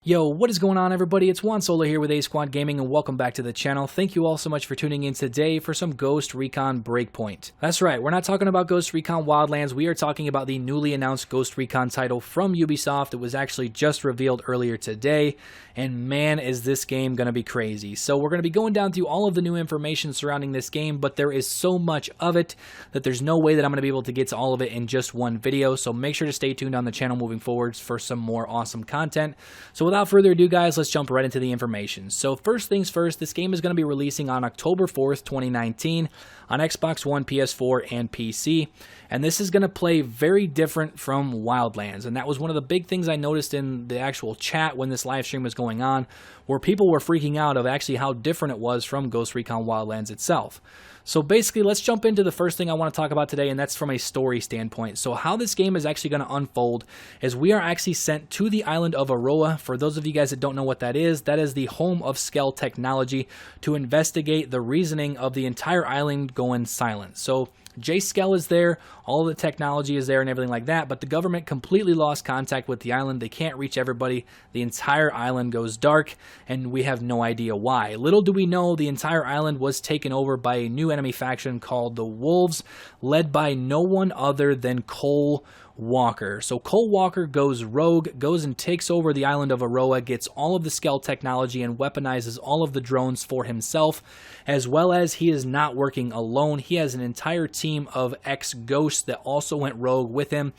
Yo, what is going on, everybody? It's Juan Solo here with ASQD Gaming, and welcome back to the channel. Thank you all so much for tuning in today for some Ghost Recon Breakpoint. That's right, we're not talking about Ghost Recon Wildlands, we are talking about the newly announced Ghost Recon title from Ubisoft. It was actually just revealed earlier today, and man, is this game going to be crazy. So we're going to be going down through all of the new information surrounding this game, but there is so much of it that there's no way that I'm going to be able to get to all of it in just one video, so make sure to stay tuned on the channel moving forwards for some more awesome content. So without further ado, guys, let's jump right into the information. So first things first, this game is going to be releasing on October 4th, 2019 on Xbox One, PS4, and PC. And this is going to play very different from Wildlands. And that was one of the big things I noticed in the actual chat when this live stream was going on, where people were freaking out of actually how different it was from Ghost Recon Wildlands itself. So basically, let's jump into the first thing I want to talk about today, and that's from a story standpoint. So how this game is actually going to unfold is we are actually sent to the island of Aroa. For those of you guys that don't know what that is the home of Skell technology, to investigate the reasoning of the entire island going silent. So Jay Skell is there, all the technology is there and everything like that, but the government completely lost contact with the island. They can't reach everybody. The entire island goes dark, and we have no idea why. Little do we know, the entire island was taken over by a new enemy faction called the Wolves, led by no one other than Cole Walker. So Cole Walker goes rogue, goes and takes over the island of Aroa, gets all of the Skell technology and weaponizes all of the drones for himself, as well as he is not working alone. He has an entire team of ex-ghosts that also went rogue with him.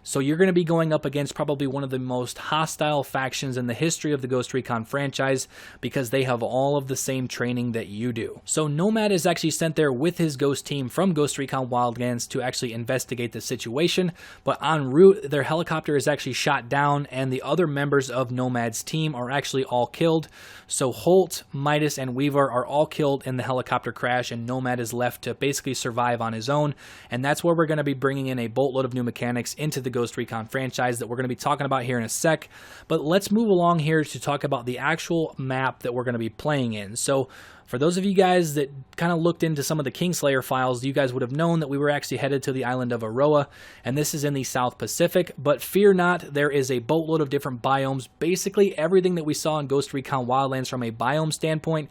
So you're going to be going up against probably one of the most hostile factions in the history of the Ghost Recon franchise, because they have all of the same training that you do. So Nomad is actually sent there with his ghost team from Ghost Recon Wildlands to actually investigate the situation, but en route their helicopter is actually shot down and the other members of Nomad's team are actually all killed. So Holt, Midas, and Weaver are all killed in the helicopter crash, and Nomad is left to basically survive on his own, and that's where we're going to be bringing in a boatload of new mechanics into the Ghost Recon franchise that we're going to be talking about here in a sec. But let's move along here to talk about the actual map that we're going to be playing in. So for those of you guys that kind of looked into some of the Kingslayer files, you guys would have known that we were actually headed to the island of Aroa, and this is in the South Pacific. But fear not, there is a boatload of different biomes. Basically everything that we saw in Ghost Recon Wildlands from a biome standpoint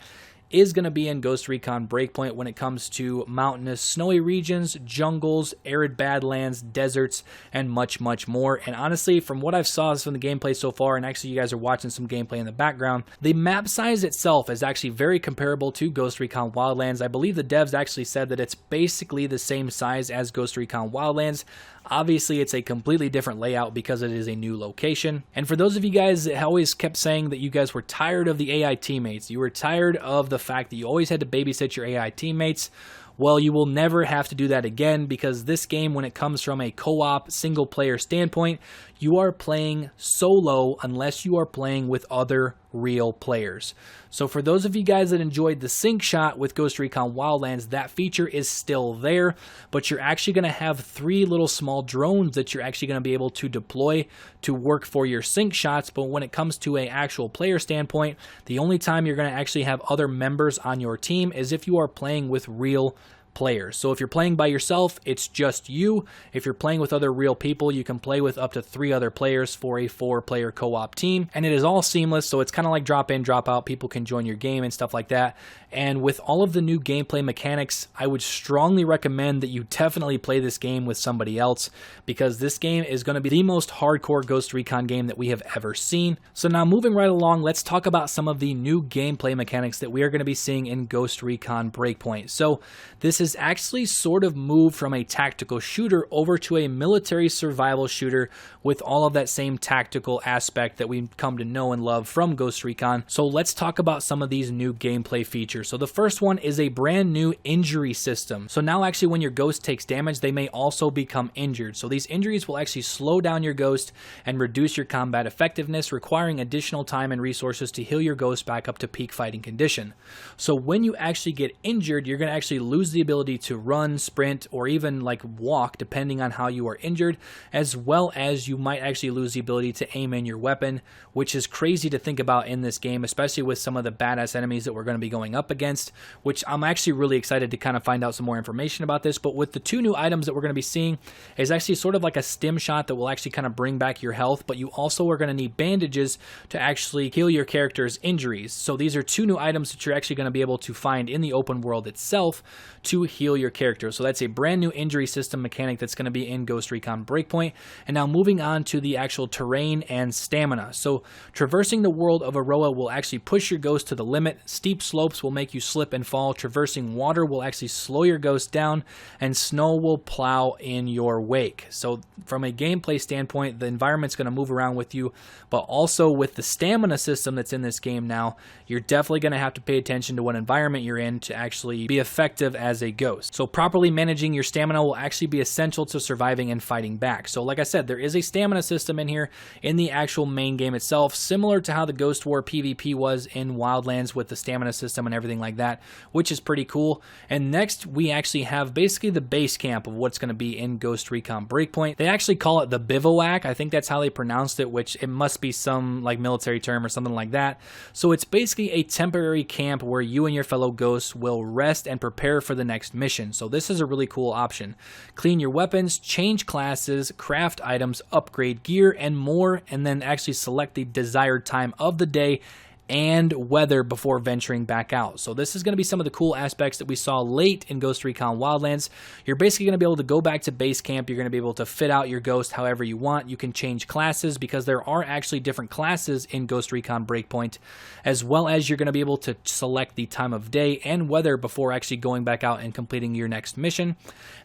is going to be in Ghost Recon Breakpoint when it comes to mountainous, snowy regions, jungles, arid badlands, deserts, and much, much more. And honestly, from what I've saw from the gameplay so far, and actually you guys are watching some gameplay in the background, the map size itself is actually very comparable to Ghost Recon Wildlands. I believe the devs actually said that it's basically the same size as Ghost Recon Wildlands. Obviously, it's a completely different layout because it is a new location. And for those of you guys that always kept saying that you guys were tired of the AI teammates, you were tired of the fact that you always had to babysit your AI teammates, well, you will never have to do that again, because this game, when it comes from a co-op single player standpoint, you are playing solo unless you are playing with other real players. So for those of you guys that enjoyed the sync shot with Ghost Recon Wildlands, that feature is still there, but you're actually going to have 3 little small drones that you're actually going to be able to deploy to work for your sync shots. But when it comes to an actual player standpoint, the only time you're going to actually have other members on your team is if you are playing with real players. So if you're playing by yourself, it's just you. If you're playing with other real people, you can play with up to 3 other players for a 4-player co-op team, and it is all seamless, so it's kind of like drop in, drop out. People can join your game and stuff like that. And with all of the new gameplay mechanics, I would strongly recommend that you definitely play this game with somebody else, because this game is going to be the most hardcore Ghost Recon game that we have ever seen. So now moving right along, let's talk about some of the new gameplay mechanics that we are going to be seeing in Ghost Recon Breakpoint. So this is actually sort of moved from a tactical shooter over to a military survival shooter with all of that same tactical aspect that we've come to know and love from Ghost Recon. So let's talk about some of these new gameplay features. So the first one is a brand new injury system. So now actually when your ghost takes damage, they may also become injured. So these injuries will actually slow down your ghost and reduce your combat effectiveness, requiring additional time and resources to heal your ghost back up to peak fighting condition. So when you actually get injured, you're going to actually lose the ability ability to run, sprint, or even like walk depending on how you are injured, as well as you might actually lose the ability to aim in your weapon, which is crazy to think about in this game, especially with some of the badass enemies that we're going to be going up against, which I'm actually really excited to kind of find out some more information about this. But with the two new items that we're going to be seeing is actually sort of like a stim shot that will actually kind of bring back your health, but you also are going to need bandages to actually heal your character's injuries. So these are two new items that you're actually going to be able to find in the open world itself to heal your character. So that's a brand new injury system mechanic that's going to be in Ghost Recon Breakpoint. And now moving on to the actual terrain and stamina. So traversing the world of Aroa will actually push your ghost to the limit. Steep slopes will make you slip and fall. Traversing water will actually slow your ghost down, and snow will plow in your wake. So from a gameplay standpoint, the environment's going to move around with you, but also with the stamina system that's in this game now, you're definitely going to have to pay attention to what environment you're in to actually be effective as a ghost. So properly managing your stamina will actually be essential to surviving and fighting back. So like I said, there is a stamina system in here in the actual main game itself, similar to how the Ghost War PvP was in Wildlands with the stamina system and everything like that, which is pretty cool. And next, we actually have basically the base camp of what's going to be in Ghost Recon Breakpoint. They actually call it the bivouac. I think that's how they pronounced it, which it must be some like military term or something like that. So it's basically a temporary camp where you and your fellow ghosts will rest and prepare for the next mission. So this is a really cool option. Clean your weapons, change classes, craft items, upgrade gear, and more, and then actually select the desired time of the day and weather before venturing back out. So this is going to be some of the cool aspects that we saw late in Ghost Recon Wildlands. You're basically going to be able to go back to base camp. You're going to be able to fit out your ghost however you want. You can change classes because there are actually different classes in Ghost Recon Breakpoint, as well as you're going to be able to select the time of day and weather before actually going back out and completing your next mission.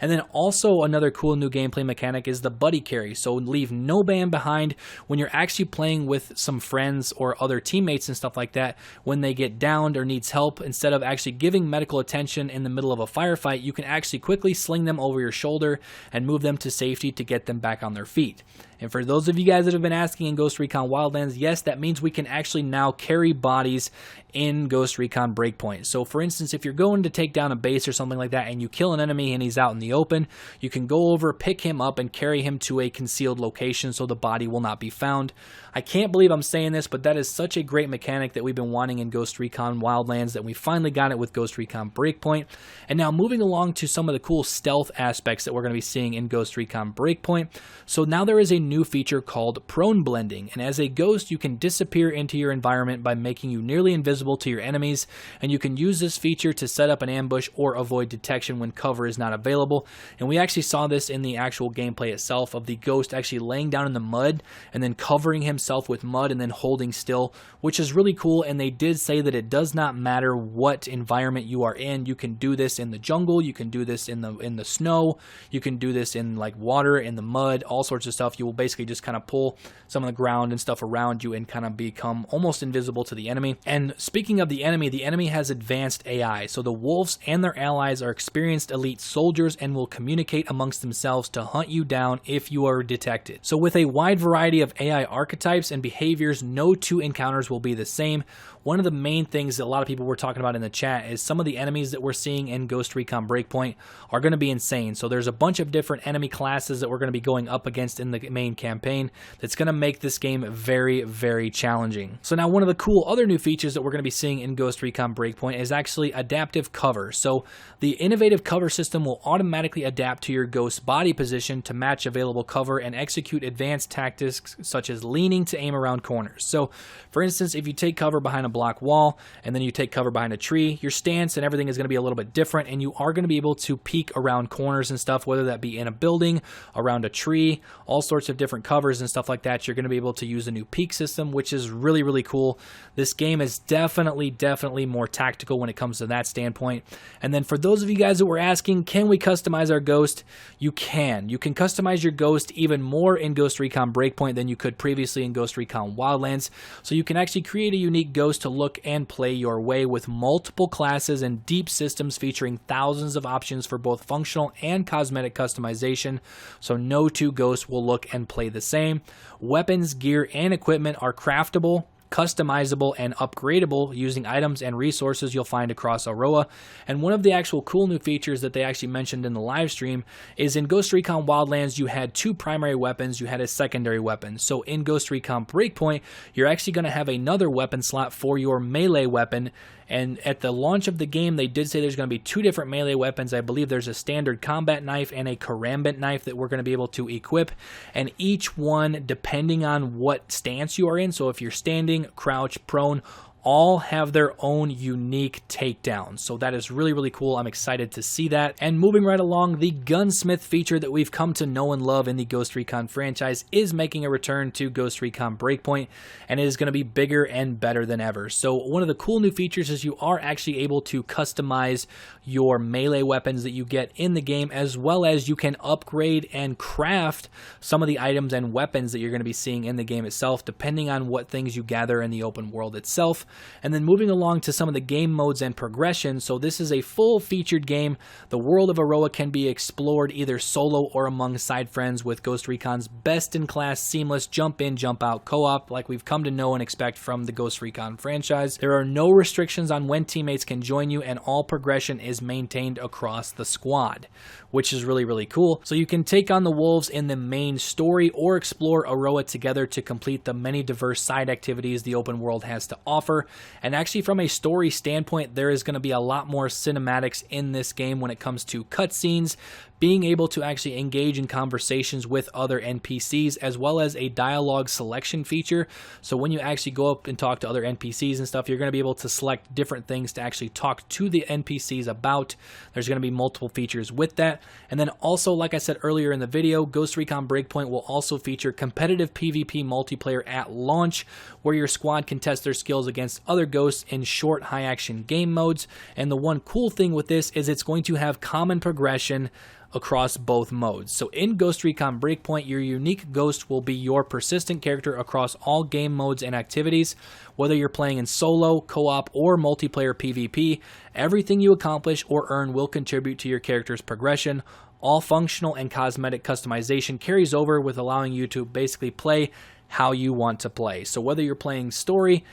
And then also another cool new gameplay mechanic is the buddy carry. So leave no man behind when you're actually playing with some friends or other teammates and stuff like that. When they get downed or needs help, instead of actually giving medical attention in the middle of a firefight, you can actually quickly sling them over your shoulder and move them to safety to get them back on their feet. And for those of you guys that have been asking in Ghost Recon Wildlands, yes, that means we can actually now carry bodies in Ghost Recon Breakpoint. So for instance, if you're going to take down a base or something like that and you kill an enemy and he's out in the open, you can go over, pick him up, and carry him to a concealed location so the body will not be found. I can't believe I'm saying this, but that is such a great mechanic that we've been wanting in Ghost Recon Wildlands that we finally got it with Ghost Recon Breakpoint. And now moving along to some of the cool stealth aspects that we're going to be seeing in Ghost Recon Breakpoint. So now there is a new feature called prone blending, and as a ghost you can disappear into your environment by making you nearly invisible to your enemies, and you can use this feature to set up an ambush or avoid detection when cover is not available. And we actually saw this in the actual gameplay itself of the ghost actually laying down in the mud and then covering himself with mud and then holding still, which is really cool. And they did say that it does not matter what environment you are in. You can do this in the jungle, you can do this in the snow, you can do this in like water, in the mud, all sorts of stuff. You will basically just kind of pull some of the ground and stuff around you and kind of become almost invisible to the enemy. And speaking of the enemy has advanced AI. So the wolves and their allies are experienced elite soldiers and will communicate amongst themselves to hunt you down if you are detected. So with a wide variety of AI archetypes and behaviors, no two encounters will be the same. One of the main things that a lot of people were talking about in the chat is some of the enemies that we're seeing in Ghost Recon Breakpoint are going to be insane. So there's a bunch of different enemy classes that we're going to be going up against in the main campaign that's going to make this game very, very challenging. So now one of the cool other new features that we're going to be seeing in Ghost Recon Breakpoint is actually adaptive cover. So the innovative cover system will automatically adapt to your ghost's body position to match available cover and execute advanced tactics such as leaning to aim around corners. So for instance, if you take cover behind a block wall and then you take cover behind a tree, your stance and everything is going to be a little bit different, and you are going to be able to peek around corners and stuff, whether that be in a building, around a tree, all sorts of different covers and stuff like that. You're going to be able to use a new peek system, which is really, really cool. This game is definitely more tactical when it comes to that standpoint. And then for those of you guys that were asking, can we customize our ghost? You can. You can customize your ghost even more in Ghost Recon Breakpoint than you could previously in Ghost Recon Wildlands. So you can actually create a unique ghost to look and play your way with multiple classes and deep systems featuring thousands of options for both functional and cosmetic customization. So no two ghosts will look and play the same. Weapons, gear, and equipment are craftable customizable and upgradable using items and resources you'll find across Aroa. And one of the actual cool new features that they actually mentioned in the live stream is in Ghost Recon Wildlands, you had 2 primary weapons, you had a secondary weapon. So in Ghost Recon Breakpoint, you're actually going to have another weapon slot for your melee weapon. And at the launch of the game, they did say there's going to be 2 different melee weapons. I believe there's a standard combat knife and a karambit knife that we're going to be able to equip. And each one, depending on what stance you are in, so if you're standing, crouch, prone, all have their own unique takedowns. So that is really, really cool. I'm excited to see that. And moving right along, the gunsmith feature that we've come to know and love in the Ghost Recon franchise is making a return to Ghost Recon Breakpoint, and it is going to be bigger and better than ever. So one of the cool new features is you are actually able to customize your melee weapons that you get in the game, as well as you can upgrade and craft some of the items and weapons that you're going to be seeing in the game itself, depending on what things you gather in the open world itself. And then moving along to some of the game modes and progression. So this is a full featured game. The world of Aroa can be explored either solo or among side friends with Ghost Recon's best-in-class seamless jump in, jump out co-op like we've come to know and expect from the Ghost Recon franchise. There are no restrictions on when teammates can join you, and all progression is maintained across the squad, which is really, really cool. So you can take on the wolves in the main story or explore Aroa together to complete the many diverse side activities the open world has to offer. And actually, from a story standpoint, there is going to be a lot more cinematics in this game when it comes to cutscenes, being able to actually engage in conversations with other NPCs, as well as a dialogue selection feature. So when you actually go up and talk to other NPCs and stuff, you're going to be able to select different things to actually talk to the NPCs about. There's going to be multiple features with that. And then also, like I said earlier in the video, Ghost Recon Breakpoint will also feature competitive PvP multiplayer at launch, where your squad can test their skills against other ghosts in short, high-action game modes. And the one cool thing with this is it's going to have common progression across both modes. So in Ghost Recon Breakpoint, your unique ghost will be your persistent character across all game modes and activities. Whether you're playing in solo, co-op, or multiplayer PvP, everything you accomplish or earn will contribute to your character's progression. All functional and cosmetic customization carries over, with allowing you to basically play how you want to play. So whether you're playing story,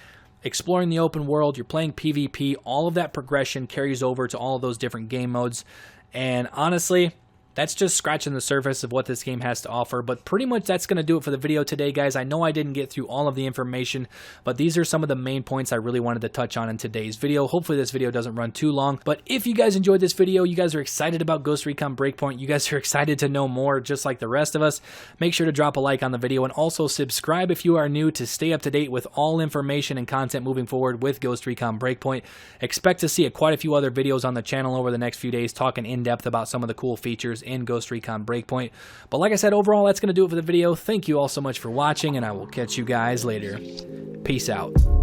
exploring the open world, you're playing PvP, all of that progression carries over to all of those different game modes. And honestly, that's just scratching the surface of what this game has to offer, but pretty much that's going to do it for the video today, guys. I know I didn't get through all of the information, but these are some of the main points I really wanted to touch on in today's video. Hopefully this video doesn't run too long, but if you guys enjoyed this video, you guys are excited about Ghost Recon Breakpoint, you guys are excited to know more just like the rest of us, make sure to drop a like on the video and also subscribe if you are new to stay up to date with all information and content moving forward with Ghost Recon Breakpoint. Expect to see quite a few other videos on the channel over the next few days talking in depth about some of the cool features in Ghost Recon Breakpoint. But like I said, overall, that's going to do it for the video. Thank you all so much for watching, and I will catch you guys later. Peace out.